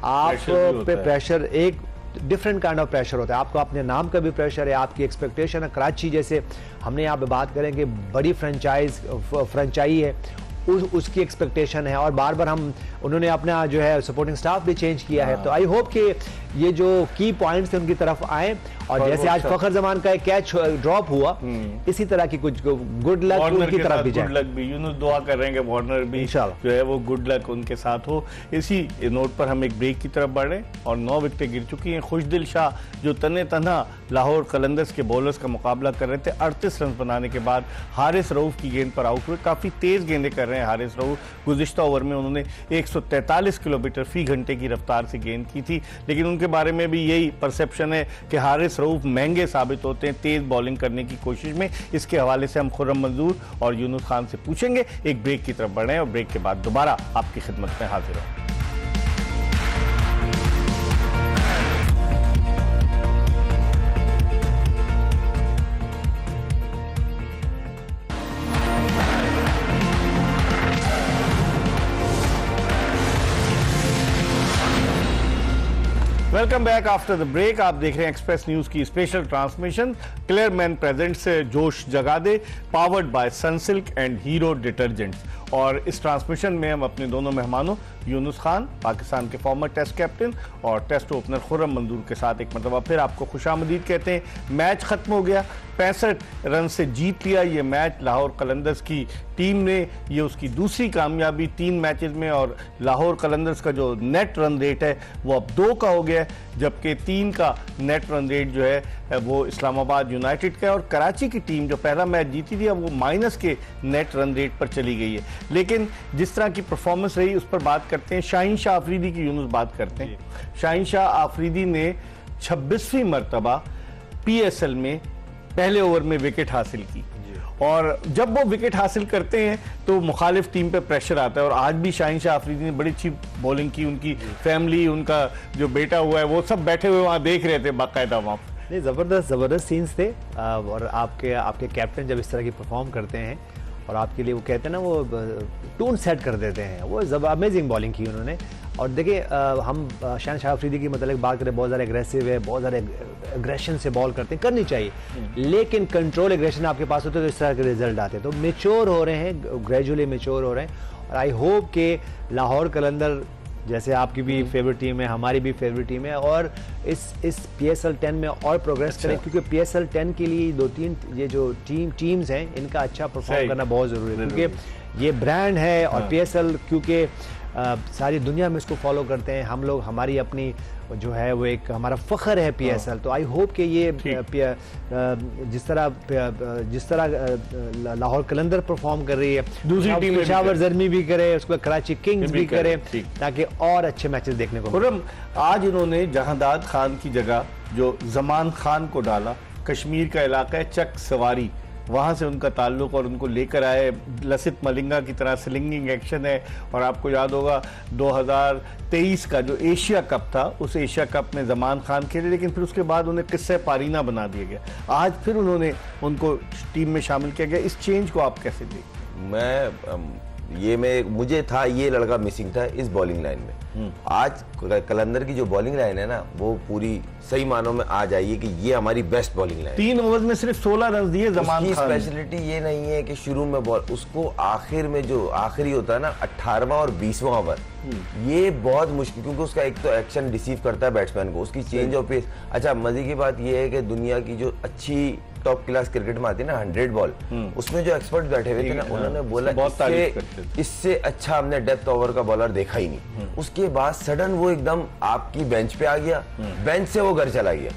आप पे प्रेशर, एक डिफरेंट काइंड ऑफ प्रेशर होता है। आपको अपने नाम का भी प्रेशर है, आपकी एक्सपेक्टेशन है। कराची जैसे हमने यहाँ पे बात करें कि बड़ी फ्रेंचाइजी है, उसकी एक्सपेक्टेशन है, और बार बार उन्होंने अपना जो है सपोर्टिंग स्टाफ भी चेंज किया है। तो आई होप कि ये जो की पॉइंट्स थे उनकी तरफ आए, और जैसे आज फखर जमान का एक कैच ड्रॉप हुआ, इसी तरह की कुछ गुड लक उनकी तरफ भी जाए। गुड लक भी, यूनुस दुआ कर रहे हैं कि वार्नर भी जो है वो गुड लक उनके साथ हो। इसी नोट पर हम एक ब्रेक की तरफ बढ़े, और 9 विकेटें गिर चुकी हैं। खुशदिल शाह जो तने तन्हा लाहौर कलंदर्स के बॉलर्स का मुकाबला कर रहे थे, 38 रन बनाने के बाद हारिस रऊफ की गेंद पर आउट हुए। काफी तेज गेंदें कर रहे हैं हारिस रऊफ। गुज़िश्ता ओवर में उन्होंने 143 किलोमीटर फी घंटे की रफ्तार से गेंद की थी। लेकिन उनके बारे में भी यही परसेप्शन है कि हारिस रऊफ महंगे साबित होते हैं तेज बॉलिंग करने की कोशिश में। इसके हवाले से हम खुर्रम मंजूर और यूनुस खान से पूछेंगे। एक ब्रेक की तरफ बढ़े और ब्रेक के बाद दोबारा आपकी खिदमत में हाजिर हों। Welcome back after the break. आप देख रहे हैं एक्सप्रेस न्यूज की स्पेशल ट्रांसमिशन क्लेयरमैन प्रेजेंट्स जोश जगा दे, powered by Sunsilk and Hero detergents. और इस ट्रांसमिशन में हम अपने दोनों मेहमानों यूनुस खान, पाकिस्तान के फॉर्मर टेस्ट कैप्टन, और टेस्ट ओपनर खुर्रम मंजूर के साथ एक मरतबा फिर आपको खुशामदीद कहते हैं। मैच खत्म हो गया, 65 रन से जीत लिया ये मैच लाहौर कलंदर्स की टीम ने। ये उसकी दूसरी कामयाबी 3 मैचेस में, और लाहौर कलंदर्स का जो नेट रन रेट है वो अब 2 का हो गया है, जबकि 3 का नेट रन रेट जो है वो इस्लामाबाद यूनाइटेड का है। और कराची की टीम जो पहला मैच जीती थी अब वो माइनस के नेट रन रेट पर चली गई है। लेकिन जिस तरह की परफॉर्मेंस रही उस पर बात करते हैं। शाहीन शाह आफरीदी की यूनुस बात करते हैं। शाहीन शाह आफरीदी ने 26वीं मरतबा PSL में पहले ओवर में विकेट हासिल की, और जब वो विकेट हासिल करते हैं तो मुखालिफ टीम पे प्रेशर आता है। और आज भी शाहीन शाह आफरीदी ने बड़ी अच्छी बॉलिंग की। उनकी फैमिली, उनका जो बेटा हुआ है वो सब बैठे हुए वहाँ देख रहे थे बाकायदा वहाँ। नहीं, ज़बरदस्त सीन्स थे। और आपके कैप्टन जब इस तरह की परफॉर्म करते हैं और आपके लिए वो कहते हैं ना, वो टून सेट कर देते हैं, वो अमेजिंग बॉलिंग की उन्होंने। और देखिए हम शाहीन शाह आफरीदी की मतलब बात करें, बहुत ज़्यादा एग्रेसिव है, बहुत ज़्यादा एग्रेशन से बॉल करते हैं, करनी चाहिए, लेकिन कंट्रोल एग्रेशन आपके पास होते तो इस तरह के रिजल्ट आते। तो मेच्योर हो रहे हैं, ग्रेजुअली मेच्योर हो रहे हैं। और आई होप कि लाहौर कलंदर, जैसे आपकी भी फेवरेट टीम है, हमारी भी फेवरेट टीम है, और इस PSL 10 में और प्रोग्रेस करें, क्योंकि PSL 10 के लिए 2-3 ये जो टीम्स हैं इनका अच्छा परफॉर्म करना बहुत ज़रूरी है, क्योंकि ये ब्रांड है। और PSL क्योंकि सारी दुनिया में इसको फॉलो करते हैं हम लोग, हमारी अपनी जो है वो एक हमारा फख्र है PSL। तो आई होप कि ये जिस तरह लाहौर कलंदर परफॉर्म कर रही है, दूसरी टीम पेशावर ज़र्मी भी करे, उसके बाद कराची किंग्स भी करे, ताकि और अच्छे मैचेस देखने को मिले। आज इन्होंने जहांदाद खान की जगह जो जमान खान को डाला, कश्मीर का इलाका है चक सवारी, वहाँ से उनका ताल्लुक, और उनको लेकर आए। लसित मलिंगा की तरह स्लिंगिंग एक्शन है। और आपको याद होगा 2023 का जो एशिया कप था, उस एशिया कप में जमान खान खेले, लेकिन फिर उसके बाद उन्हें किस्से पारीना बना दिया गया। आज फिर उन्होंने उनको टीम में शामिल किया गया। इस चेंज को आप कैसे देखते? मुझे था ये लड़का मिसिंग था इस बॉलिंग लाइन में। आज कलंदर की जो बॉलिंग लाइन है ना, वो पूरी सही मानों में आ जाइए कि ये हमारी बेस्ट बॉलिंग लाइन। 3 ओवर में सिर्फ 16 रन दिए जमान खान। स्पेशलिटी ये नहीं है कि शुरू में बॉल, उसको आखिर में जो आखिरी होता है ना 18वां और 20वां ओवर, ये बहुत मुश्किल, क्योंकि उसका एक तो एक्शन रिसीव करता है बैट्समैन को, उसकी चेंज ऑफ पेस। अच्छा, मजे की बात ये है कि दुनिया की जो अच्छी टॉप क्लास क्रिकेट में आती है ना 100 बॉल, उसमें जो एक्सपर्ट बैठे हुए थे ना, उन्होंने बोला इससे अच्छा हमने डेप्थ ओवर का बॉलर देखा ही नहीं। उसके बाद सडन वो एकदम आपकी बेंच पे आ गया, बेंच से वो घर चला गया।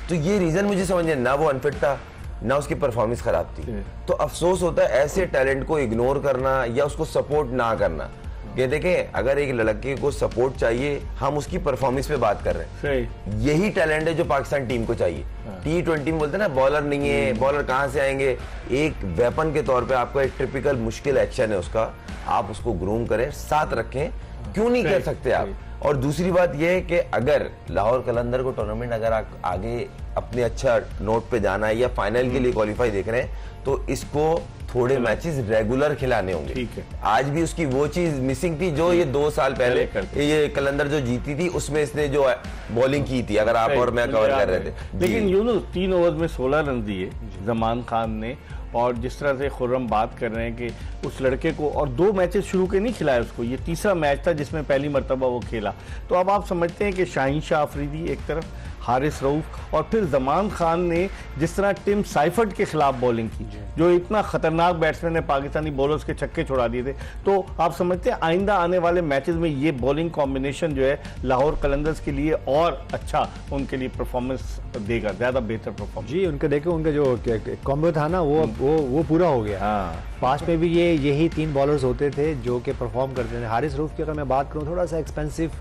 तो ये रीजन मुझे समझ नहीं, ना वो अनफिट था, ना उसकी परफॉर्मेंस खराब थी। तो अफसोस होता है ऐसे टैलेंट को इग्नोर करना या उसको सपोर्ट ना करना। ये देखें, अगर एक लड़के को सपोर्ट चाहिए, हम उसकी परफॉर्मेंस पे बात कर रहे हैं। यही टैलेंट है जो पाकिस्तान टीम को चाहिए। T20 में बोलते हैं ना, बॉलर नहीं है, बॉलर कहाँ से आएंगे। एक वेपन के तौर पे आपका एक टिपिकल मुश्किल एक्शन है उसका, आप उसको ग्रूम करें, साथ रखें, क्यों नहीं कर सकते आप। और दूसरी बात यह है कि अगर लाहौर कलंदर को टूर्नामेंट अगर आगे अपने अच्छा नोट पे जाना है या फाइनल के लिए क्वालिफाई देख रहे हैं, तो इसको थोड़े मैचेस रेगुलर खिलाने होंगे। ठीक है, आज भी उसकी वो चीज मिसिंग थी जो ये 2 साल पहले ये कलंदर जो जीती थी उसमें इसने जो बॉलिंग की थी, अगर आप और मैं कवर कर रहे थे। लेकिन यूनुस 3 ओवर में 16 रन दिए जमान खान ने। और जिस तरह से खुर्रम बात कर रहे हैं कि उस लड़के को, और 2 मैचेस शुरू के नहीं खिलाए उसको, ये तीसरा मैच था जिसमें पहली मरतबा वो खेला। तो अब आप समझते हैं कि शाहीन शाह आफरीदी एक तरफ, हारिस रऊफ, और फिर जमान खान ने जिस तरह टिम साइफर्ट के खिलाफ बॉलिंग की, जो इतना खतरनाक बैट्समैन है, पाकिस्तानी बॉलर्स के छक्के छुड़ा दिए थे। तो आप समझते हैं आइंदा आने वाले मैचेस में ये बॉलिंग कॉम्बिनेशन जो है लाहौर कलंदर्स के लिए और अच्छा उनके लिए परफॉर्मेंस देगा, ज्यादा बेहतर परफॉर्मेंस। जी, उनका देखो, उनका जो कॉम्बो था ना वो पूरा हो गया। हाँ, पास्ट में भी यही 3 बॉलर्स होते थे जो कि परफॉर्म करते थे। हारिस रऊफ की अगर मैं बात करूँ, थोड़ा सा एक्सपेंसिव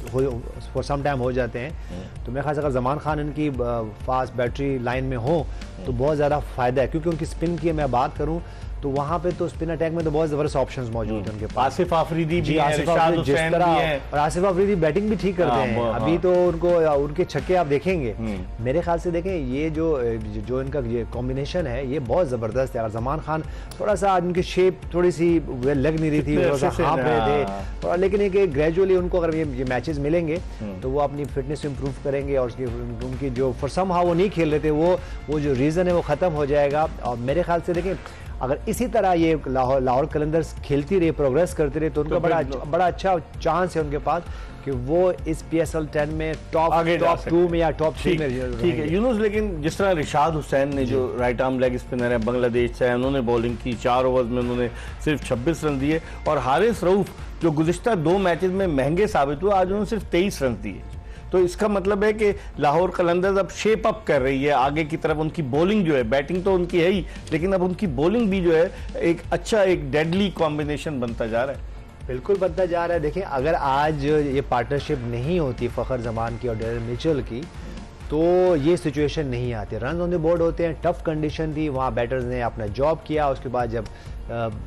फॉर सम टाइम हो जाते हैं, तो मेरे ख्याल से अगर जमान खान इनकी फास्ट बैटरी लाइन में हो तो बहुत ज़्यादा फ़ायदा है, क्योंकि उनकी स्पिन की मैं बात करूं तो वहां पे तो स्पिन अटैक में तो बहुत जबरदस्त ऑप्शंस मौजूद हैं उनके पास। आसिफ आफरीदी भी है, आसिफ रिशाद आफरीदी जिस हुसैन तरह, भी है। और आसिफ आफरीदी बैटिंग भी ठीक करते हैं। अभी तो उनको उनके छक्के आप देखेंगे, मेरे ख्याल से देखें ये जो इनका ये कॉम्बिनेशन है ये बहुत जबरदस्त है। और जमान खान थोड़ा सा उनकी शेप थोड़ी सी लग नहीं रही थी, थोड़ा सा हाँफ रहे थे, और लेकिन एक ग्रेजुअली उनको अगर ये मैचेस मिलेंगे तो वो अपनी फिटनेस इंप्रूव करेंगे और उनकी जो फॉर समहाउ वो नहीं खेल रहे थे वो जो रीजन है वो खत्म हो जाएगा। और मेरे ख्याल से देखें अगर इसी तरह ये लाहौर कलंदर्स खेलती रही, प्रोग्रेस करती रही, तो उनका बड़ा अच्छा चांस है उनके पास कि वो इस PSL 10 में टॉप 2 में या टॉप 3 में। ठीक है यूनुस, लेकिन जिस तरह रिशाद हुसैन ने जो राइट आर्म लेग स्पिनर है बांग्लादेश से, उन्होंने बॉलिंग की, 4 ओवर्स में उन्होंने सिर्फ 26 रन दिए, और हारिस रऊफ जो गुज़िश्ता 2 मैचेस में महंगे साबित हुए, आज उन्होंने सिर्फ 23 रन दिए। तो इसका मतलब है कि लाहौर कलंदर्स अब शेप अप कर रही है आगे की तरफ। उनकी बॉलिंग जो है, बैटिंग तो उनकी है ही, लेकिन अब उनकी बॉलिंग भी जो है एक अच्छा एक डेडली कॉम्बिनेशन बनता जा रहा है। बिल्कुल बनता जा रहा है। देखिए अगर आज ये पार्टनरशिप नहीं होती फ़खर जमान की और डेरिल मिचेल की तो ये सिचुएशन नहीं आती। रन ऑन द बोर्ड होते हैं, टफ कंडीशन थी, वहाँ बैटर्स ने अपना जॉब किया, उसके बाद जब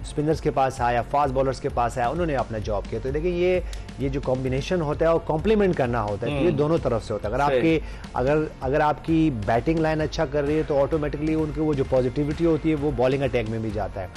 स्पिनर्स के पास आया, फास्ट बॉलर्स के पास आया, उन्होंने अपना जॉब किया। तो देखिए ये जो कॉम्बिनेशन होता है वो कॉम्प्लीमेंट करना होता है, तो ये दोनों तरफ से होता है। अगर आपकी बैटिंग लाइन अच्छा कर रही है तो ऑटोमेटिकली उनकी वो जो पॉजिटिविटी होती है वो बॉलिंग अटैक में भी जाता है।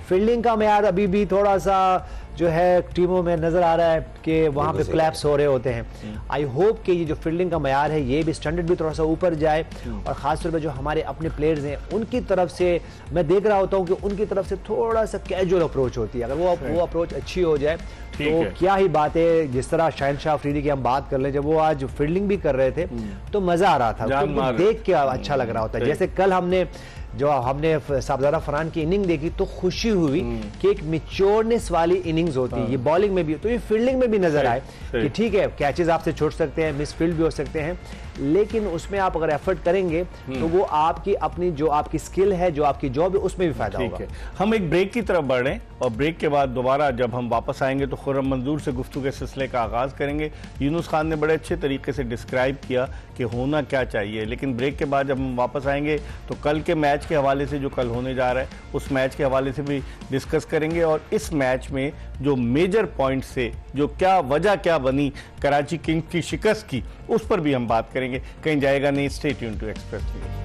फील्डिंग का मेयार अभी भी थोड़ा सा जो है टीमों में नजर आ रहा है कि वहाँ पे क्लैप्स हो रहे होते हैं। आई होप कि ये जो फील्डिंग का मयार है ये भी स्टैंडर्ड भी थोड़ा सा ऊपर जाए, और खासतौर पर जो हमारे अपने प्लेयर्स हैं उनकी तरफ से मैं देख रहा होता हूँ कि उनकी तरफ से थोड़ा सा कैजुअल अप्रोच होती है। अगर वो अप्रोच अच्छी हो जाए तो क्या ही बात है। जिस तरह शाहिनशाह अफरीदी की हम बात कर लें, जब वो आज फील्डिंग भी कर रहे थे तो मजा आ रहा था, तो देख के अच्छा लग रहा होता है। जैसे कल हमने साबजारा फरहान की इनिंग देखी तो खुशी हुई कि एक मैच्योरनेस वाली इनिंग्स होती है, ये बॉलिंग में भी तो ये फील्डिंग में भी नजर आए कि ठीक है कैचेस आपसे छूट सकते हैं, मिस फील्ड भी हो सकते हैं, लेकिन उसमें आप अगर एफर्ट करेंगे तो वो आपकी अपनी जो आपकी स्किल है, जो आपकी जॉब है, उसमें भी फायदा होगा। हम एक ब्रेक की तरफ बढ़ रहे हैं और ब्रेक के बाद दोबारा जब हम वापस आएंगे तो खुर्रम मंजूर से गुफ्तगू के सिलसिले का आगाज करेंगे। यूनुस खान ने बड़े अच्छे तरीके से डिस्क्राइब किया कि होना क्या चाहिए, लेकिन ब्रेक के बाद जब हम वापस आएंगे तो कल के मैच के हवाले से, जो कल होने जा रहा है उस मैच के हवाले से भी डिस्कस करेंगे, और इस मैच में जो मेजर पॉइंट से जो वजह क्या बनी कराची किंग्स की शिकस्त की, उस पर भी हम बात करेंगे। कहीं जाएगा नहीं, stay tuned to Express News.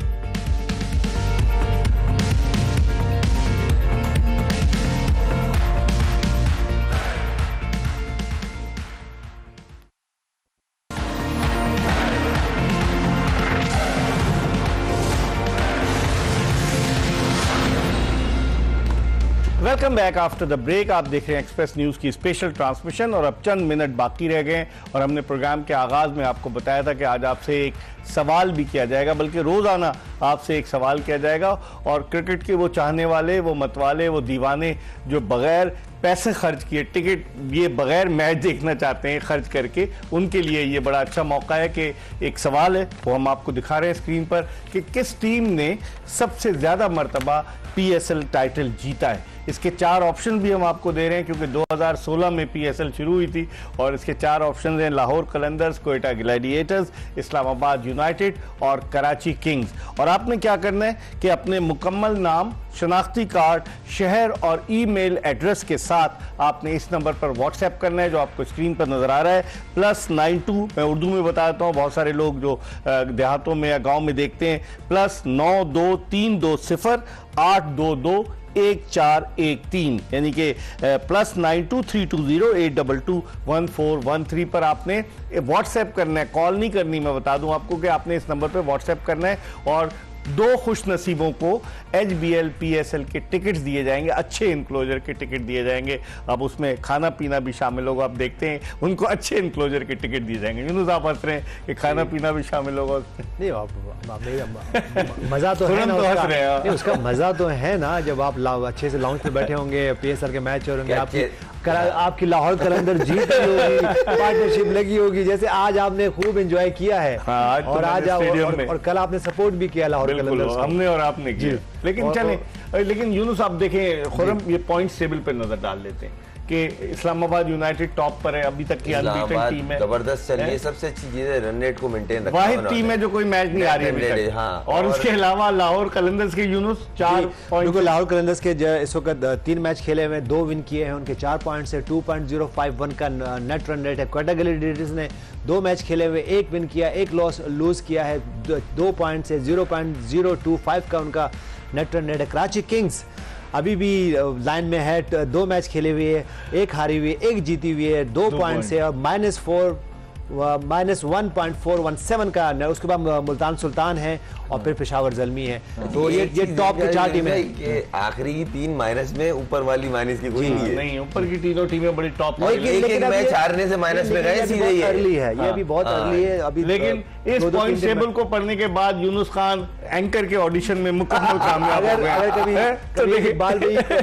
Welcome back after the break. आप देख रहे हैं एक्सप्रेस न्यूज़ की स्पेशल ट्रांसमिशन, और अब चंद मिनट बाकी रह गए और हमने प्रोग्राम के आगाज़ में आपको बताया था कि आज आपसे एक सवाल भी किया जाएगा, बल्कि रोज़ाना आपसे एक सवाल किया जाएगा, और क्रिकेट के वो चाहने वाले, वो मतवाले, वो दीवाने जो बगैर पैसे खर्च किए टिकट ये बगैर मैच देखना चाहते हैं खर्च करके, उनके लिए ये बड़ा अच्छा मौका है कि एक सवाल है वो हम आपको दिखा रहे हैं स्क्रीन पर कि किस टीम ने सबसे ज़्यादा मरतबा PSL टाइटल जीता है। इसके 4 ऑप्शन भी हम आपको दे रहे हैं क्योंकि 2016 में PSL शुरू हुई थी, और इसके 4 ऑप्शन हैं लाहौर कलंदर्स, कोयटा ग्लैडिएटर्स, इस्लामाबाद यूनाइटेड और कराची किंग्स। और आपने क्या करना है कि अपने मुकम्मल नाम, शनाख्ती कार्ड, शहर और ईमेल एड्रेस के साथ आपने इस नंबर पर व्हाट्सएप करना है जो आपको स्क्रीन पर नजर आ रहा है, +92, मैं उर्दू में बता देता हूँ, बहुत सारे लोग जो देहातों में या गांव में देखते हैं, +92320 8221413, यानी कि +923208221413 पर आपने व्हाट्सएप करना है, कॉल नहीं करनी। मैं बता दूं आपको कि आपने इस नंबर पर व्हाट्सएप करना है, और 2 खुश नसीबों को HBL PSL के टिकट्स दिए जाएंगे, अच्छे इनक्लोजर के टिकट दिए जाएंगे। अब उसमें खाना पीना भी शामिल होगा, आप देखते हैं उनको अच्छे इनक्लोजर के टिकट दिए जाएंगे। यूनुस आप हंस रहे हैं कि खाना पीना भी शामिल होगा उसमें। नहीं, मजा तो है ना, उसका मजा तो है ना, जब आप अच्छे से लाउंज पे बैठे होंगे, PSL के मैच हो रहे, आपकी लाहौर कलंदर जीत रही होगी, पार्टनरशिप लगी होगी, जैसे आज आपने खूब एंजॉय किया है। हाँ, और आज और कल आपने सपोर्ट भी किया लाहौर कलंदर्स, हमने और आपने किया। लेकिन चलें, लेकिन यूनुस आप देखें खुर्रम, ये पॉइंट्स टेबल पर नजर डाल लेते हैं कि इस्लामाबाद यूनाइटेड टॉप पर है, अभी तक की अनबीटन टीम है, जबरदस्त चल रही है, सबसे अच्छी चीज है रन रेट को मेंटेन रखना, वाहिद टीम है जो कोई मैच नहीं आ रही अभी तक। हाँ, और उसके अलावा लाहौर कलंदर्स के यूनुस 4 पॉइंट, लाहौर कलंदर्स के इस वक्त 3 मैच खेले हुए, 2 विन किए हैं, उनके 4 पॉइंट से 2.051 का नेट रन रेट है। क्वेटा ग्लैडिएटर्स ने 2 मैच खेले हुए, 1 विन किया, 1 लूज किया है, 2 पॉइंट से 0.025 का उनका नेट रन रेट है। कराची किंग्स अभी भी लाइन में है, 2 मैच खेले हुए है, 1 हारी हुई है, 1 जीती हुई है, 2 पॉइंट से, और -1.417 का। उसके बाद मुल्तान सुल्तान है और फिर पेशावर ज़ल्मी है। तो ये टॉप की 4 टीमें हैं। आखिरी 3 माइनस में, ऊपर वाली माइनस की कोई नहीं है। नहीं, ऊपर की तीनों टीमें बड़ी टॉप, लेकिन मैच हारने से माइनस में गए सीधे ही अर्ली है, ये अभी बहुत अर्ली है अभी। लेकिन इस पॉइंट टेबल को पढ़ने के बाद यूनुस खान एंकर के ऑडिशन में मुकम्मल कामयाब हो गए। अगर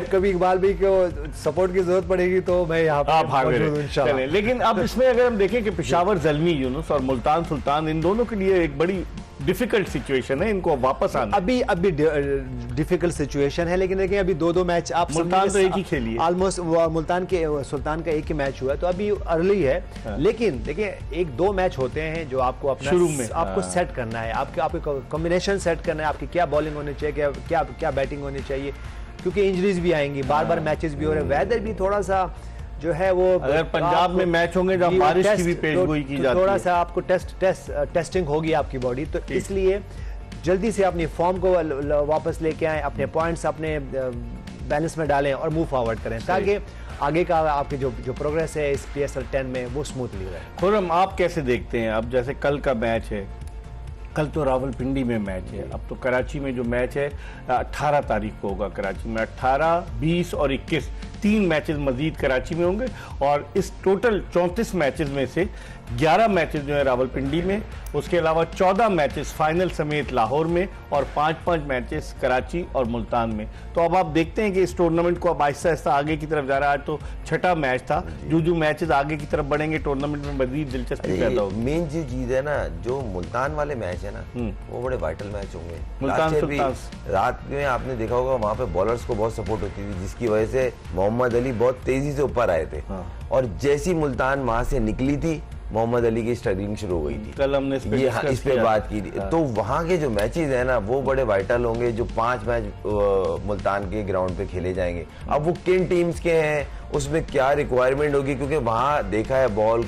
कभी इकबाल भाई को सपोर्ट की जरूरत पड़ेगी तो मैं यहाँ पर मौजूद हूं इंशाल्लाह। लेकिन अब इसमें अगर हम देखें कि पेशावर ज़ल्मी यूनुस और मुल्तान सुल्तान, इन दोनों के लिए एक बड़ी डिफिकल्ट सिचुएशन है, इनको वापस आना। अभी डिफिकल्ट सिचुएशन है, लेकिन देखिए अभी 2 मैच आप मुल्तान तो एक ही खेली है ऑलमोस्ट, मुल्तान के सुल्तान का एक ही मैच हुआ है, तो अभी अर्ली है। लेकिन देखिए 1-2 मैच होते हैं जो आपको अपना शुरू में आपको सेट करना है, आपको कॉम्बिनेशन सेट करना है, आपकी क्या बॉलिंग होनी चाहिए, क्या बैटिंग होनी चाहिए, क्योंकि इंजरीज भी आएंगी, बार मैचेस भी हो रहे हैं, वेदर भी थोड़ा सा जो है वो, अगर पंजाब में मैच होंगे जहाँ बारिश की भी पेशगोई की जाती है, थोड़ा सा आपको टेस्टिंग होगी आपकी बॉडी, तो इसलिए जल्दी से अपनी फॉर्म को वापस लेके आए, अपने पॉइंट्स अपने बैलेंस में डालें और मूव फॉरवर्ड करें, ताकि आगे का आपके जो प्रोग्रेस है इस PSL 10 में वो स्मूथली रहे। खुर्रम, आप कैसे देखते हैं? अब जैसे कल का मैच है, कल तो रावलपिंडी में मैच है, अब तो कराची में जो मैच है 18 तारीख को होगा। कराची में 18, 20 और 21 3 मैचेस मजीद कराची में होंगे, और इस टोटल 34 मैचेस में से 11 मैचेस जो है रावलपिंडी में, उसके अलावा 14 मैचेस फाइनल समेत लाहौर में, और 5-5 मैचेस कराची और मुल्तान में। तो अब आप देखते हैं कि इस टूर्नामेंट को अब आहिस्ता आहिस्ता आगे की तरफ जा रहा है। आज तो 6ठा मैच था, जो मैचेस आगे की तरफ बढ़ेंगे टूर्नामेंट में मजीद दिलचस्पी पैदा होगी। मेन जो चीज है ना, जो मुल्तान वाले मैच है ना, वो बड़े वाइटल मैच होंगे। मुल्तान सुल्तान रात में आपने देखा होगा वहाँ पे बॉलर्स को बहुत सपोर्ट होती थी, जिसकी वजह से मोहम्मद अली बहुत तेजी से ऊपर आए थे, और जैसी मुल्तान वहां से निकली थी, मोहम्मद अली की स्ट्रगलिंग शुरू हो गई थी। कल हमने इस पे बात की थी। तो वहाँ के जो मैचेस है ना, वो बड़े वाइटल होंगे, जो 5 मैच मुल्तान के ग्राउंड पे खेले जाएंगे। अब वो किन टीम्स के हैं, उसमें क्या रिक्वायरमेंट होगी, क्योंकि वहाँ देखा है बॉल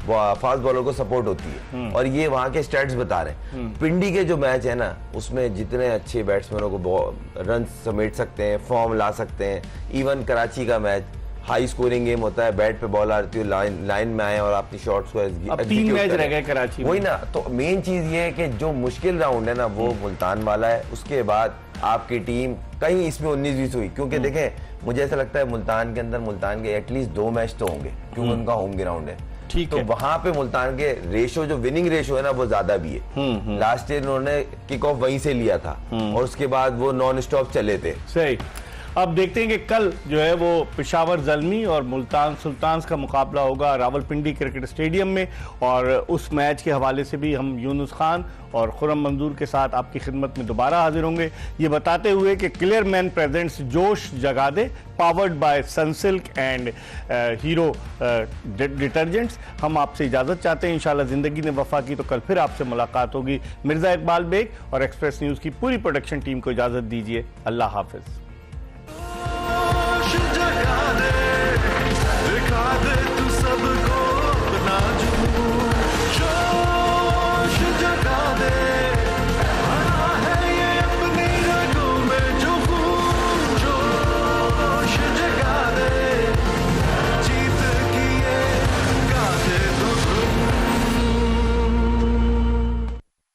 फास्ट बॉलर को सपोर्ट होती है, और ये वहाँ के स्टैट्स बता रहे हैं। पिंडी के जो मैच है ना, उसमें जितने अच्छे बैट्समैनों को रन समेट सकते हैं, फॉर्म ला सकते हैं। इवन कराची का मैच हाई स्कोरिंग गेम होता है, बैट पे बॉल आती है, लाइन में आए और अपनी शॉट्स को अब 3 मैच रह गए कराची में। वही ना, तो मेन चीज ये है कि जो मुश्किल राउंड है ना, वो मुल्तान वाला है। उसके बाद आपकी टीम कहीं इसमें 19-20 हुई, क्योंकि देखें मुझे ऐसा लगता है मुल्तान के अंदर, मुल्तान के एटलीस्ट 2 मैच तो होंगे, क्योंकि उनका होम ग्राउंड है। ठीक तो है, वहां पे मुल्तान के रेशो, जो विनिंग रेशो है ना, वो ज्यादा भी है। लास्ट ईयर उन्होंने किक ऑफ वहीं से लिया था, और उसके बाद वो नॉन स्टॉप चले थे। सही। अब देखते हैं कि कल जो है वो पेशावर ज़ल्मी और मुल्तान सुल्तान का मुकाबला होगा रावलपिंडी क्रिकेट स्टेडियम में, और उस मैच के हवाले से भी हम यूनुस खान और खुर्रम मंजूर के साथ आपकी खिदमत में दोबारा हाजिर होंगे, ये बताते हुए कि क्लियर मैन प्रेजेंट्स जोश जगा दे, powered by Sunsilk and Hero detergents. हम आपसे इजाज़त चाहते हैं, इंशाल्लाह ज़िंदगी ने वफा की तो कल फिर आपसे मुलाकात होगी। मिर्ज़ा इकबाल बेग और एक्सप्रेस न्यूज़ की पूरी प्रोडक्शन टीम को इजाज़त दीजिए। अल्लाह हाफिज़।